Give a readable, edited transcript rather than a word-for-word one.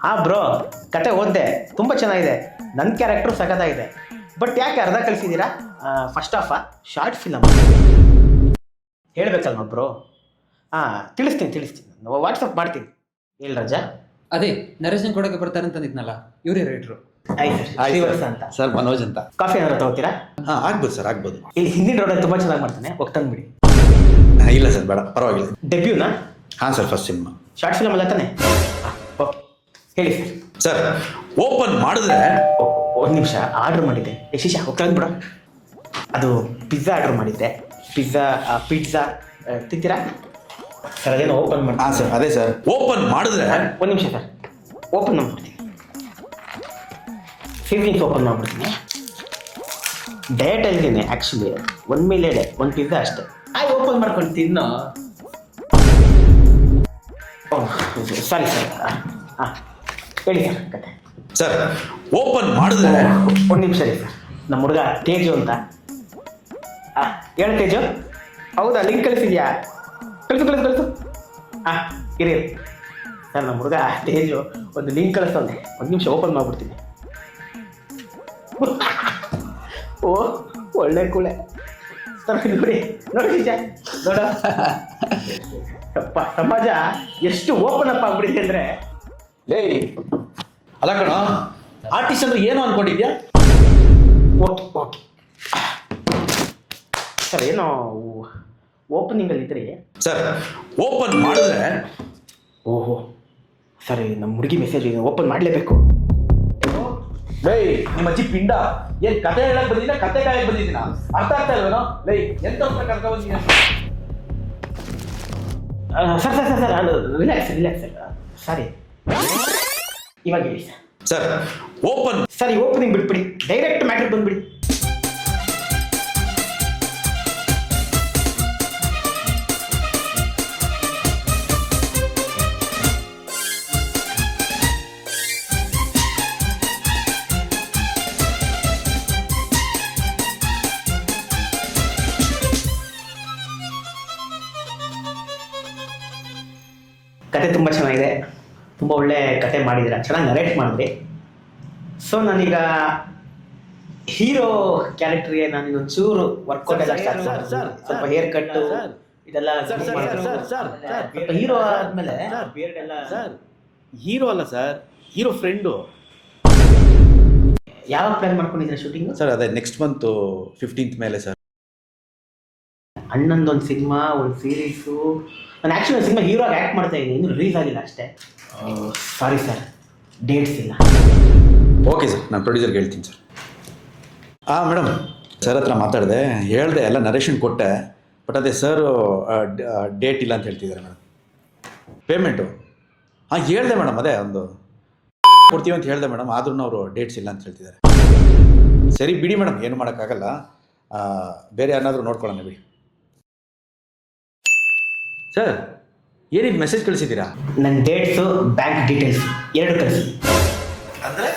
Bro, ಕತೆ ಓದಿದೆ, ತುಂಬ ಚೆನ್ನಾಗಿದೆ. ನನ್ನ ಕ್ಯಾರೆಕ್ಟ್ರು ಸಖತ್ತಾಗಿದೆ. ಬಟ್ ಯಾಕೆ ಅರ್ಧ ಕಳಿಸಿದ್ದೀರಾ? ಫಸ್ಟ್ ಆಫ್ ಶಾರ್ಟ್ ಫಿಲಮ್ ಹೇಳ್ಬೇಕಲ್ವ ಬ್ರೋ? ತಿಳಿಸ್ತೀನಿ, ವಾಟ್ಸಪ್ ಮಾಡ್ತೀನಿ. ಹೇಳಿ ರಾಜಾ. ಅದೇ ನರೇಶನ್ ಕೊಡೋಕೆ ಬರ್ತಾರೆ ಅಂತ ಅಂದಿದ್ನಲ್ಲ, ಇವರೇ ರೈಟ್ರು. ಶ್ರೀವತ್ಸ ಅಂತ ಸರ್, ಮನೋಜ್ ಅಂತ. ಕಾಫಿ ಏನಾದ್ರು ತಗೋತೀರಾ? ಆಗ್ಬೋದು ಸರ್, ಆಗ್ಬೋದು. ಇಲ್ಲಿ ಹಿಂದಿನ ರೋಡಲ್ಲಿ ತುಂಬ ಚೆನ್ನಾಗಿ ಮಾಡ್ತಾನೆ, ಹೋಗಿ ತಂದ್ಬಿಡಿ. ಇಲ್ಲ ಸರ್, ಬೇಡ, ಪರವಾಗಿಲ್ಲ. ಡೆಬ್ಯೂನಾ? Sir, first cinema. Short film ಅಲ್ಲ ತಾನೆ? ಓಕೆ, ಹೇಳಿ ಸರ್. ಓಪನ್ ಮಾಡಿದ್ರೆ ಒಂದು ನಿಮಿಷ, ಆರ್ಡರ್ ಮಾಡಿದ್ದೆ. ಯಶೀಶಾ ಹೋಗ್ತಾ ಬಿಡ. ಅದು ಪಿಜ್ಜಾ ಆರ್ಡರ್ ಮಾಡಿದ್ದೆ. ಪಿಜ್ಜಾ ತಿಂತೀರಾ ಸರ್? ಅದೇನೋ ಓಪನ್ ಮಾಡಿ. ಸರ್, ಅದೇ ಸರ್. ಓಪನ್ ಮಾಡಿದ್ರೆ ಒಂದು ನಿಮಿಷ ಸರ್, ಓಪನ್ ಮಾಡ್ಬಿಡ್ತೀನಿ. ಸೀಸನ್ಸ್ ಓಪನ್ ಮಾಡ್ಬಿಡ್ತೀನಿ. ಡಯಟ್ ಇದ್ದೀನಿ ಆ್ಯಕ್ಚುಲಿ. ಒಂದು ಮೇಲೆ ಒಂದು ಪಿಜ್ಜಾ ಅಷ್ಟೇ. ಓಪನ್ ಮಾಡ್ಕೊಂಡು ತಿನ್ನೋ. Sorry sir. ಹೇಳಿ ಸರ್ ಕತೆ. ಸರ್, ಓಪನ್ ಮಾಡಿದ್ರೆ ಒಂದು ನಿಮಿಷ ರೀ ಸರ್. ನಮ್ಮ ಹುಡುಗ ತೇಜು ಅಂತ. ಹೇಳು ತೇಜು. ಹೌದಾ, ಲಿಂಕ್ ಕಳಿಸಿದ್ಯಾ? ಕಳಿಸು. ಇರಿ ಸರ್, ನಮ್ಮ ಹುಡುಗ ತೇಜು ಒಂದು ಲಿಂಕ್ ಕಳಿಸ್ತವನೆ. ಒಂದು ನಿಮಿಷ ಓಪನ್ ಮಾಡ್ಬಿಡ್ತೀನಿ. ಓ, ಒಳ್ಳೆ ಕೂಳೆ ಸರ್. ನೋಡಿ ನಿಜ ನೋಡ. ಸಮಾಜ ಎಷ್ಟು ಓಪನ್ ಅಪ್ ಆಗ್ಬಿಟ್ಟಿದೆ ಅಂದ್ರೆ. ಅಲ್ಲ ಕಣ, ಆರ್ಟಿಸ್ಟ್ ಅಂದ್ರೆ ಏನು ಅನ್ಕೊಂಡಿದ್ಯಾ? ಓಕೆ ಸರ್, ಏನೋ ಓಪನಿಂಗ್ ಅಲ್ಲಿ ಇದ್ರಿ ಸರ್. ಓಪನ್ ಮಾಡಿದ್ರೆ ಓಹೋ ಸರಿ, ನಮ್ಮ ಹುಡುಗಿ ಮೆಸೇಜ್ ಓಪನ್ ಮಾಡಲೇಬೇಕು. ನಿಮ್ಮ ಅಜ್ಜಿ ಪಿಂಡ ಏನ್ ಕತೆ ಹೇಳಕ್ ಬಂದಿನ, ಕತೆ ಕಾಯಕ್ ಬಂದಿದ್ದೀನ? ಅರ್ಥ ಆಗ್ತಾ ಇಲ್ವೇನೋ? ಎಂತ ಕರ್ಕ ಬಂದಿನ? Sir relax sir. ಸಾರಿ, ಇವಾಗ ಹೇಳಿ ಸರ್. ಓಪನ್ ಸರ್, ಈ ಓಪನಿಂಗ್ ಬಿಟ್ಬಿಡಿ, ಡೈರೆಕ್ಟ್ ಮ್ಯಾಟ್ರಿಗೆ ಬಂದ್ಬಿಡಿ. ಕತೆ ತುಂಬ ಚೆನ್ನಾಗಿದೆ, ತುಂಬ ಒಳ್ಳೆ ಕತೆ ಮಾಡಿದ್ದೀರಾ, ಚೆನ್ನಾಗಿ ನರೇಟ್ ಮಾಡಿದ್ರಿ. ಸೊ ನಾನೀಗ ಹೀರೋ ಕ್ಯಾರೆಕ್ಟರ್ಗೆ ನಾನು ಒಂಚೂರು ವರ್ಕೌಟ್ ಎಲ್ಲ ಸ್ವಲ್ಪ ಹೇರ್ ಕಟ್ಟು ಇದೆಲ್ಲ ಹೀರೋ ಆದ್ಮೇಲೆ ಬೇರೆಲ್ಲ ಹೀರೋ ಅಲ್ಲ ಸರ್, ಹೀರೋ ಫ್ರೆಂಡು. ಯಾವಾಗ ಪ್ಲಾನ್ ಮಾಡ್ಕೊಂಡಿದ್ರೆ ಶೂಟಿಂಗ್? ಸರ್, ಅದೇ ನೆಕ್ಸ್ಟ್ ಮಂತ್ 15th ಮೇಲೆ ಸರ್. ಅಣ್ಣಂದೊಂದು ಸಿನಿಮಾ, ಒಂದು ಸೀರೀಸು. ನಾನು ಆ್ಯಕ್ಚುಲಿ ಸಿನಿಮಾ ಹೀರೋ ಆಗಿ ಆ್ಯಕ್ಟ್ ಮಾಡ್ತಾ ಇದ್ದೀನಿ, ಇನ್ನೂ ರಿಲೀಸ್ ಆಗಿಲ್ಲ ಅಷ್ಟೇ. ಸಾರಿ ಸರ್, ಡೇಟ್ಸ್ ಇಲ್ಲ. ಓಕೆ ಸರ್, ನಾನು ಪ್ರೊಡ್ಯೂಸರ್ಗೆ ಹೇಳ್ತೀನಿ ಸರ್. ಮೇಡಮ್, ಸರ್ ಹತ್ರ ಮಾತಾಡಿದೆ, ಹೇಳಿದೆ, ಎಲ್ಲ ನರೇಶನ್ ಕೊಟ್ಟೆ. ಬಟ್ ಅದೇ ಸರ್ ಡೇಟ್ ಇಲ್ಲ ಅಂತ ಹೇಳ್ತಿದ್ದಾರೆ ಮೇಡಮ್. ಪೇಮೆಂಟು ಹೇಳಿದೆ ಮೇಡಮ್, ಅದೇ ಒಂದು ಕೊಡ್ತೀವಿ ಅಂತ ಹೇಳಿದೆ ಮೇಡಮ್. ಆದ್ರೂ ಅವರು ಡೇಟ್ಸ್ ಇಲ್ಲ ಅಂತ ಹೇಳ್ತಿದ್ದಾರೆ. ಸರಿ ಬಿಡಿ ಮೇಡಮ್, ಏನು ಮಾಡೋಕ್ಕಾಗಲ್ಲ. ಬೇರೆ ಯಾರನ್ನಾದರೂ ನೋಡ್ಕೊಳ್ಳೋಣ ಬಿಡಿ. ಸರ್, ಏನಿದು ಮೆಸೇಜ್ ಕಳಿಸಿದ್ದೀರಾ? ನನ್ನ ಡೇಟ್ಸು, ಬ್ಯಾಂಕ್ ಡೀಟೇಲ್ಸ್ ಎರಡು ಕಳಿಸಿ. ಅಂದರೆ